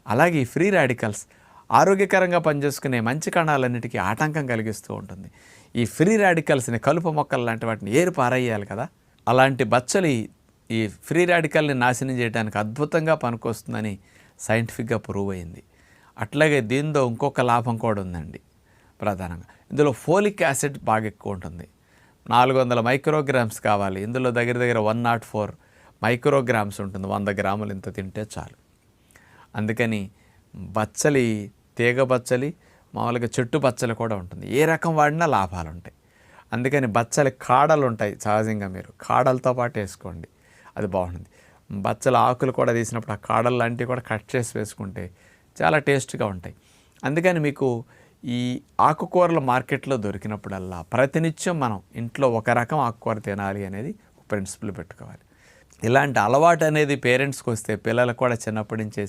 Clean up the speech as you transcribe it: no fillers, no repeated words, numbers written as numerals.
అలాగే ఈ free radicals ఆరోగ్యకరంగా పనిచేసుకునే మంచి కణాలన్నిటికీ ఆటంకం కలిగిస్తూ ఉంటుంది. ఈ ఫ్రీ రాడికల్స్ని కలుపు మొక్కలు లాంటి వాటిని ఏరి పారేయాలి కదా. అలాంటి బచ్చలి ఈ ఫ్రీ రాడికల్ని నాశనం చేయడానికి అద్భుతంగా పనికొస్తుందని సైంటిఫిక్గా ప్రూవ్ అయింది. అట్లాగే దీంతో ఇంకొక లాభం కూడా ఉందండి. ప్రధానంగా ఇందులో ఫోలిక్ యాసిడ్ బాగా ఎక్కువ ఉంటుంది. 400 మైక్రోగ్రామ్స్ కావాలి, ఇందులో దగ్గర దగ్గర 104 మైక్రోగ్రామ్స్ ఉంటుంది. 100 గ్రాములు ఇంత తింటే చాలు. అందుకని బచ్చలి, తీగ బచ్చలి, మామూలుగా చెట్టు బచ్చలి కూడా ఉంటుంది. ఏ రకం వాడినా లాభాలు ఉంటాయి. అందుకని బచ్చలి కాడలు ఉంటాయి, సహజంగా మీరు కాడలతో పాటు వేసుకోండి, అది బాగుంటుంది. బచ్చల ఆకులు కూడా తీసినప్పుడు ఆ కాడలు లాంటివి కూడా కట్ చేసి వేసుకుంటే చాలా టేస్ట్గా ఉంటాయి. అందుకని మీకు ఈ ఆకుకూరలు మార్కెట్లో దొరికినప్పుడల్లా ప్రతినిత్యం మనం ఇంట్లో ఒక రకం ఆకుకూర తినాలి అనేది ఒక ప్రిన్సిపల్ పెట్టుకోవాలి. ఇలాంటి అలవాటు అనేది పేరెంట్స్కి వస్తే పిల్లలకు కూడా చిన్నప్పటి నుంచే